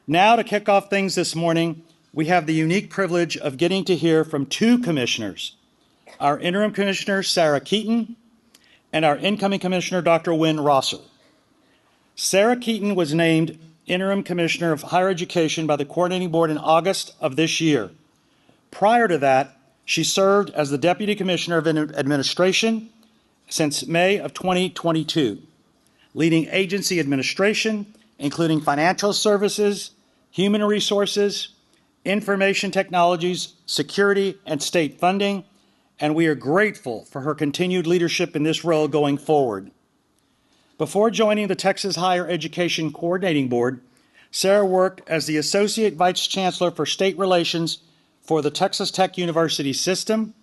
Now, to kick off things this morning, we have the unique privilege of getting to hear from two commissioners, our interim commissioner, Sarah Keaton, and our incoming commissioner, Dr. Wynn Rosser. Sarah Keaton was named interim commissioner of higher education by the coordinating board in August of this year. Prior to that, she served as the deputy commissioner of administration since May of 2022, leading agency administration, including financial services, human resources, information technologies, security, and state funding, and we are grateful for her continued leadership in this role going forward. Before joining the Texas Higher Education Coordinating Board, Sarah worked as the Associate Vice Chancellor for State Relations for the Texas Tech University System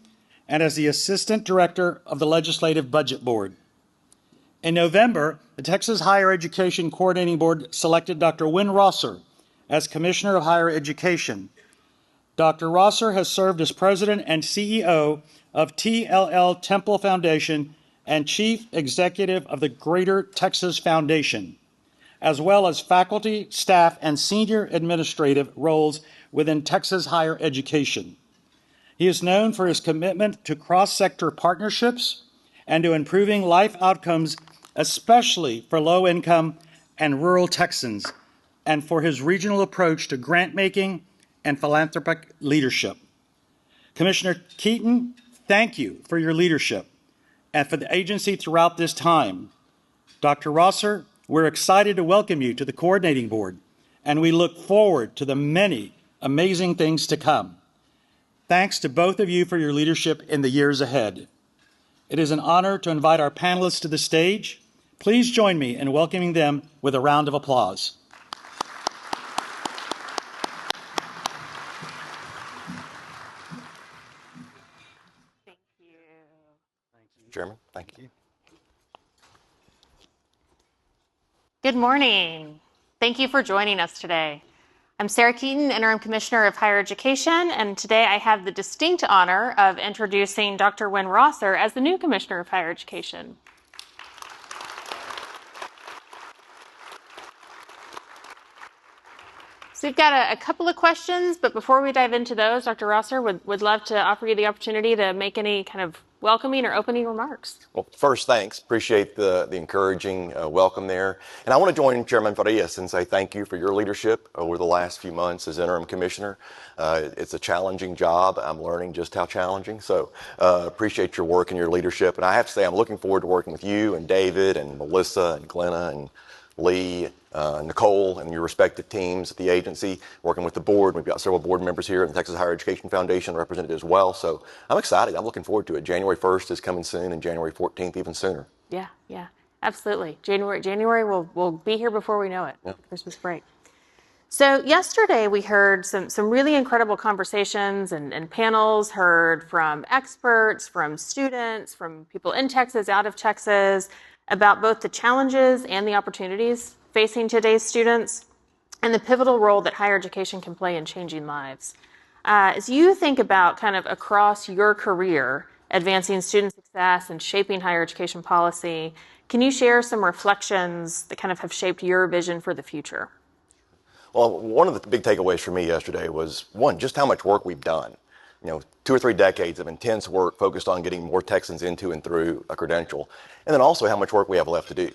and as the Assistant Director of the Legislative Budget Board. In November, the Texas Higher Education Coordinating Board selected Dr. Wynn Rosser as Commissioner of Higher Education. Dr. Rosser has served as President and CEO of TLL Temple Foundation and Chief Executive of the Greater Texas Foundation, as well as faculty, staff, and senior administrative roles within Texas higher education. He is known for his commitment to cross-sector partnerships and to improving life outcomes, especially for low-income and rural Texans, and for his regional approach to grant-making and philanthropic leadership. Commissioner Keaton, thank you for your leadership and for the agency throughout this time. Dr. Rosser, we're excited to welcome you to the coordinating board, and we look forward to the many amazing things to come. Thanks to both of you for your leadership in the years ahead. It is an honor to invite our panelists to the stage. Please join me in welcoming them with a round of applause. Chairman, thank you. Good morning. Thank you for joining us today. I'm Sarah Keaton, Interim Commissioner of Higher Education, and today I have the distinct honor of introducing Dr. Wynn Rosser as the new Commissioner of Higher Education. So we've got a couple of questions, but before we dive into those, Dr. Rosser would love to offer you the opportunity to make any kind of welcoming or opening remarks. Well, first, thanks. Appreciate the encouraging welcome there. And I want to join Chairman Farias and say thank you for your leadership over the last few months as interim commissioner. It's a challenging job. I'm learning just how challenging. So appreciate your work and your leadership. And I have to say, I'm looking forward to working with you and David and Melissa and Glenna and Lee, Nicole, and your respective teams at the agency, working with the board. We've got several board members here in the Texas Higher Education Foundation represented as well. So I'm excited. I'm looking forward to it. January 1st is coming soon, and January 14th even sooner. Yeah, absolutely. January will be here before we know it. Yeah. Christmas break. So yesterday we heard some really incredible conversations and panels, heard from experts, from students, from people in Texas, out of Texas, about both the challenges and the opportunities facing today's students and the pivotal role that higher education can play in changing lives. As you think about kind of across your career, advancing student success and shaping higher education policy, can you share some reflections that kind of have shaped your vision for the future? Well, one of the big takeaways for me yesterday was, one, just how much work we've done. 2 or 3 decades of intense work focused on getting more Texans into and through a credential, and then also how much work we have left to do.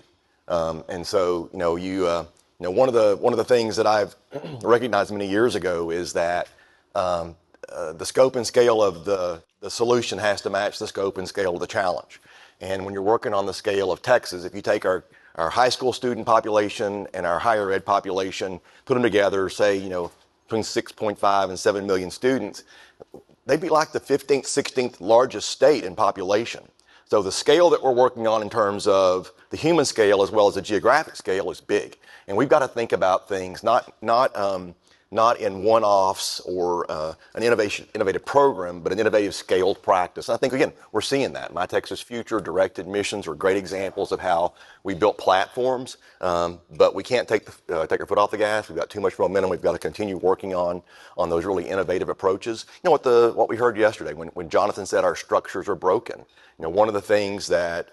And so, one of the things that I've recognized many years ago is that the scope and scale of the solution has to match the scope and scale of the challenge. And when you're working on the scale of Texas, if you take our high school student population and our higher ed population, put them together, say, between 6.5 and 7 million students, they'd be like the 15th, 16th largest state in population. So the scale that we're working on in terms of the human scale as well as the geographic scale is big. And we've got to think about things not in one-offs or an innovative program, but an innovative scaled practice. And I think, again, we're seeing that. My Texas Future, direct admissions are great examples of how we built platforms, but we can't take our foot off the gas. We've got too much momentum. We've got to continue working on those really innovative approaches. What we heard yesterday when Jonathan said our structures are broken. One of the things that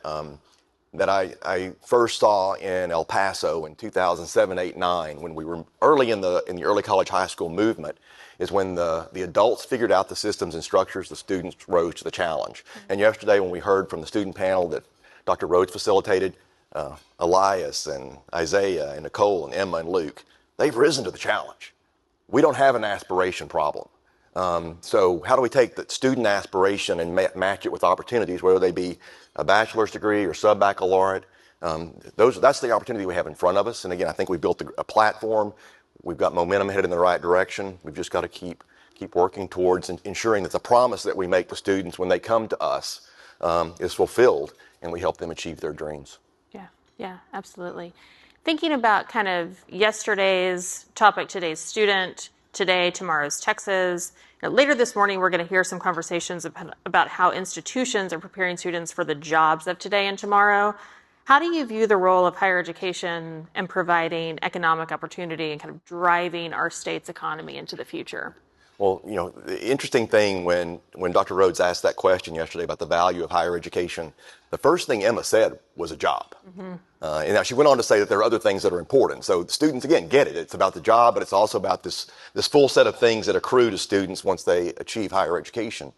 that I first saw in El Paso in 2007, 8, 9, when we were early in the early college high school movement, is when the adults figured out the systems and structures, the students rose to the challenge. And yesterday when we heard from the student panel that Dr. Rhodes facilitated, Elias and Isaiah and Nicole and Emma and Luke, they've risen to the challenge. We don't have an aspiration problem. So how do we take the student aspiration and match it with opportunities, whether they be a bachelor's degree or sub-baccalaureate? That's the opportunity we have in front of us. And again, I think we've built a platform. We've got momentum headed in the right direction. We've just got to keep working towards ensuring that the promise that we make to students when they come to us is fulfilled, and we help them achieve their dreams. Yeah, absolutely. Thinking about kind of yesterday's topic, today's student, today, tomorrow's Texas. Later this morning, we're going to hear some conversations about how institutions are preparing students for the jobs of today and tomorrow. How do you view the role of higher education in providing economic opportunity and kind of driving our state's economy into the future? Well, the interesting thing when Dr. Rhodes asked that question yesterday about the value of higher education, the first thing Emma said was a job. Mm-hmm. And now she went on to say that there are other things that are important. So the students, again, get it. It's about the job, but it's also about this full set of things that accrue to students once they achieve higher education.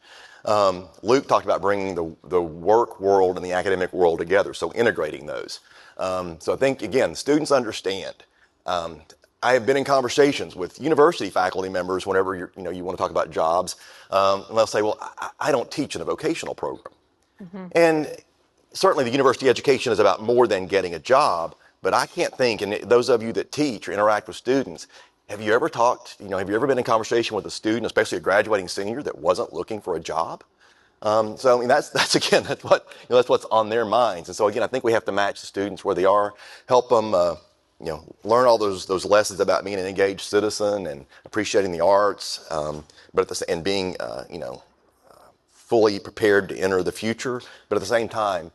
Luke talked about bringing the work world and the academic world together, so integrating those. So I think, again, students understand. I have been in conversations with university faculty members whenever you want to talk about jobs, and they'll say, well, I don't teach in a vocational program. Mm-hmm. And certainly the university education is about more than getting a job, but I can't think, and those of you that teach or interact with students, have you ever been in conversation with a student, especially a graduating senior, that wasn't looking for a job? So I mean, that's what's on their minds. And so again, I think we have to match the students where they are, help them learn all those lessons about being an engaged citizen and appreciating the arts, and being fully prepared to enter the future. But at the same time,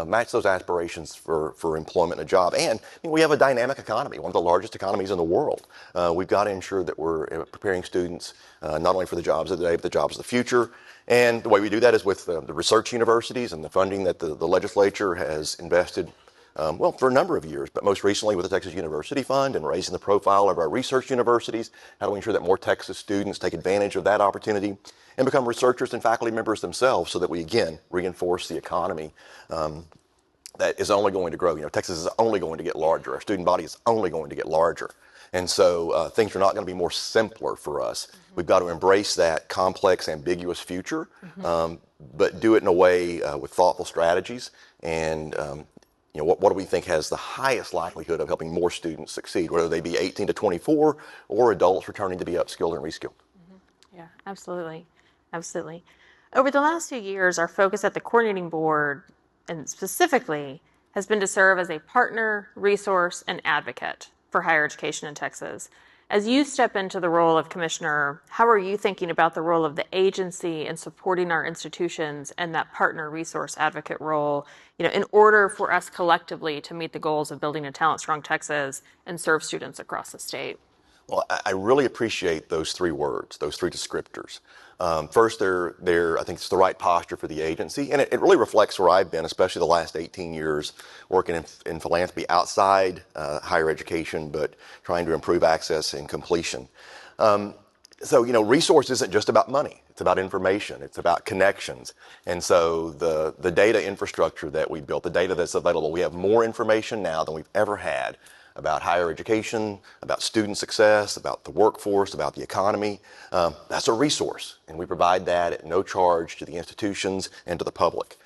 match those aspirations for employment and a job. And we have a dynamic economy, one of the largest economies in the world. We've got to ensure that we're preparing students not only for the jobs of the day, but the jobs of the future. And the way we do that is with the research universities and the funding that the legislature has invested for a number of years, but most recently with the Texas University Fund and raising the profile of our research universities. How do we ensure that more Texas students take advantage of that opportunity and become researchers and faculty members themselves, so that we, again, reinforce the economy that is only going to grow. Texas is only going to get larger. Our student body is only going to get larger. And so things are not going to be more simpler for us. Mm-hmm. We've got to embrace that complex, ambiguous future, mm-hmm. But do it in a way with thoughtful strategies. And what do we think has the highest likelihood of helping more students succeed, whether they be 18 to 24 or adults returning to be upskilled and reskilled? Mm-hmm. Yeah, absolutely. Absolutely. Over the last few years, our focus at the coordinating board, and specifically, has been to serve as a partner, resource, and advocate for higher education in Texas. As you step into the role of commissioner, how are you thinking about the role of the agency in supporting our institutions and that partner, resource, advocate role, in order for us collectively to meet the goals of building a talent-strong Texas and serve students across the state? Well, I really appreciate those three words, those three descriptors. First, I think it's the right posture for the agency, and it really reflects where I've been, especially the last 18 years working in philanthropy outside higher education, but trying to improve access and completion. So, resource isn't just about money. It's about information. It's about connections. And so the data infrastructure that we built, the data that's available, we have more information now than we've ever had about higher education, about student success, about the workforce, about the economy. That's a resource, and we provide that at no charge to the institutions and to the public.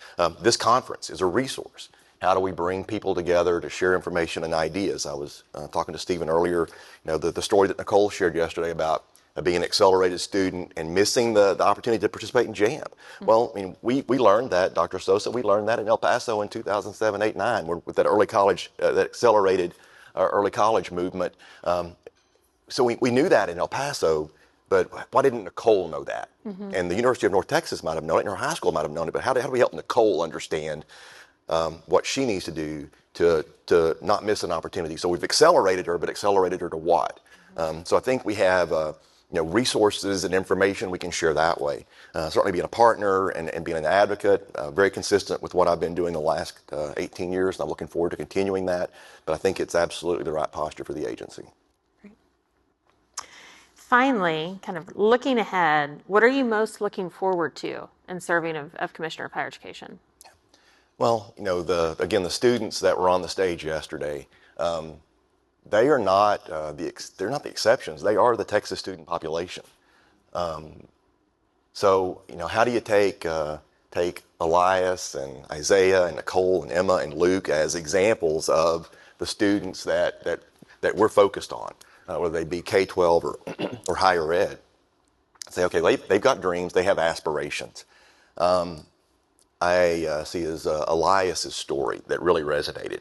This conference is a resource. How do we bring people together to share information and ideas? I was talking to Stephen earlier, the story that Nicole shared yesterday about being an accelerated student and missing the opportunity to participate in JAM. Mm-hmm. Well, we learned that, Dr. Sosa, we learned that in El Paso in 2007, 8, 9, with that early college, that accelerated early college movement. So we knew that in El Paso, but why didn't Nicole know that? Mm-hmm. And the University of North Texas might have known it, and her high school might have known it, but how do we help Nicole understand what she needs to do to not miss an opportunity? So we've accelerated her, but accelerated her to what? So I think we have resources and information we can share that way. Certainly being a partner and being an advocate, very consistent with what I've been doing the last 18 years, and I'm looking forward to continuing that. But I think it's absolutely the right posture for the agency. Finally, kind of looking ahead, what are you most looking forward to in serving of Commissioner of Higher Education? Well, the students that were on the stage yesterday, they are not they're not the exceptions. They are the Texas student population. So how do you take Elias and Isaiah and Nicole and Emma and Luke as examples of the students that we're focused on, whether they be K-12 or higher ed? Say, okay, they've got dreams, they have aspirations. I see as Elias's story that really resonated.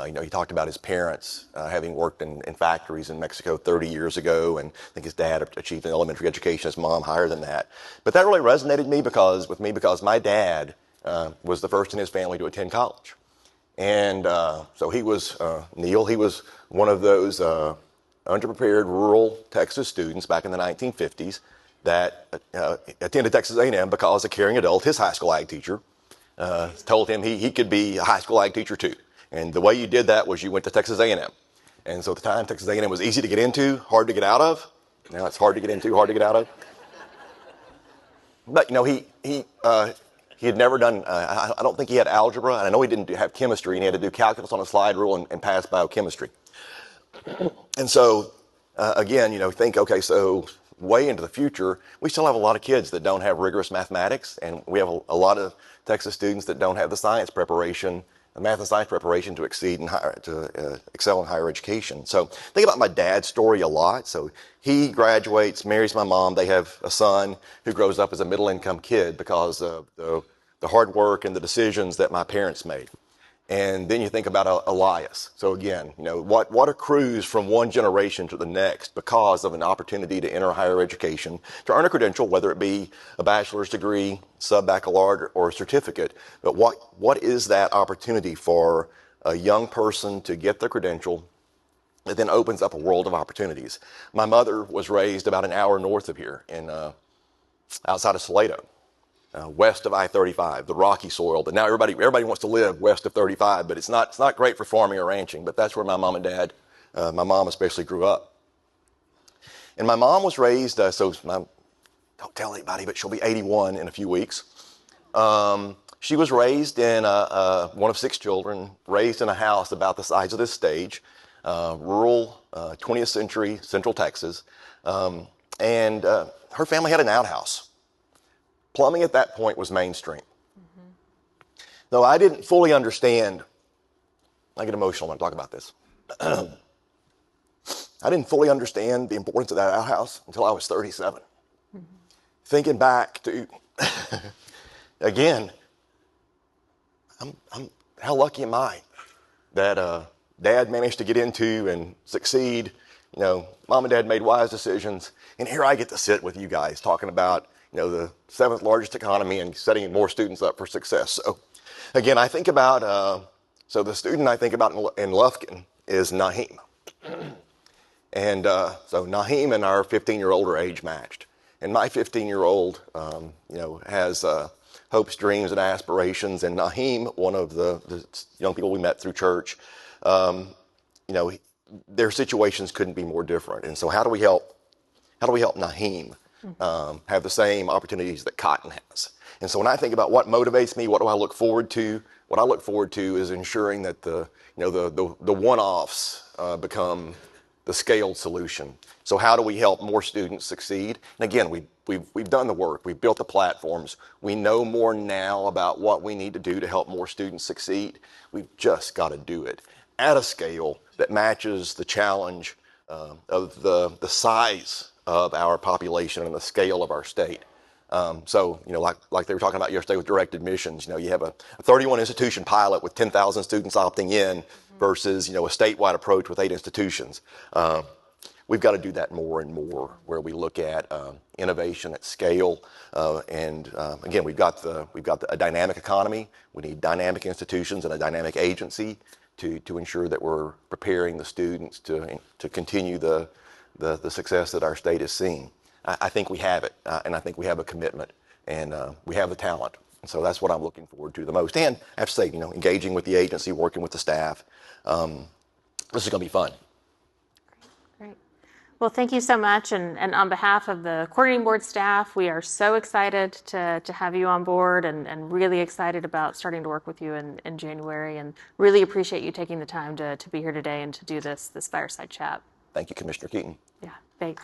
He talked about his parents having worked in factories in Mexico 30 years ago, and I think his dad achieved an elementary education, his mom higher than that. But that really resonated with me because my dad was the first in his family to attend college. And so he was, Neil, he was one of those underprepared rural Texas students back in the 1950s that attended Texas A&M because a caring adult, his high school ag teacher, told him he could be a high school ag teacher too. And the way you did that was you went to Texas A&M. And so at the time, Texas A&M was easy to get into, hard to get out of. Now it's hard to get into, hard to get out of. But he had never done. I don't think he had algebra, and I know he didn't have chemistry, and he had to do calculus on a slide rule and pass biochemistry. And so again, think, okay, so way into the future, we still have a lot of kids that don't have rigorous mathematics, and we have a lot of Texas students that don't have the science preparation, the math and science preparation to excel in higher education. So think about my dad's story a lot. So he graduates, marries my mom. They have a son who grows up as a middle-income kid because of the hard work and the decisions that my parents made. And then you think about Elias. So again, what accrues from one generation to the next because of an opportunity to enter higher education, to earn a credential, whether it be a bachelor's degree, sub-baccalaureate, or a certificate. But what is that opportunity for a young person to get their credential that then opens up a world of opportunities? My mother was raised about an hour north of here outside of Salado. West of I-35, the rocky soil. But now everybody wants to live west of 35, but it's not great for farming or ranching. But that's where my mom and dad, my mom especially, grew up. And my mom was raised, don't tell anybody, but she'll be 81 in a few weeks. She was raised in one of 6 children, raised in a house about the size of this stage, rural 20th century Central Texas. And her family had an outhouse. Plumbing at that point was mainstream. Mm-hmm. Though I didn't fully understand, I get emotional when I talk about this. I didn't fully understand the importance of that outhouse until I was 37. Mm-hmm. Thinking back to, again, how lucky am I that Dad managed to get into and succeed. Mom and Dad made wise decisions, and here I get to sit with you guys talking about the 7th largest economy and setting more students up for success. So again, I think about, the student I think about in Lufkin is Naheem. And so Naheem and our 15-year-old are age matched. And my 15-year-old, has hopes, dreams, and aspirations. And Naheem, one of the young people we met through church, their situations couldn't be more different. And so how do we help Naheem have the same opportunities that Cotton has? And so when I think about what motivates me, what do I look forward to? What I look forward to is ensuring that the one-offs become the scaled solution. So how do we help more students succeed? And again, we've done the work. We've built the platforms. We know more now about what we need to do to help more students succeed. We've just got to do it at a scale that matches the challenge of the size of our population and the scale of our state. Like they were talking about yesterday with direct admissions, you have a 31 institution pilot with 10,000 students opting in versus, a statewide approach with 8 institutions. We've got to do that more and more, where we look at innovation at scale. Again, we've got a dynamic economy. We need dynamic institutions and a dynamic agency to ensure that we're preparing the students to continue the the success that our state is seeing. I think we have it, and I think we have a commitment, and we have the talent. And so that's what I'm looking forward to the most. And I have to say, engaging with the agency, working with the staff, this is going to be fun. Great. Well, thank you so much. And on behalf of the coordinating board staff, we are so excited to have you on board and really excited about starting to work with you in January, and really appreciate you taking the time to be here today and to do this fireside chat. Thank you, Commissioner Keaton. Yeah, thanks.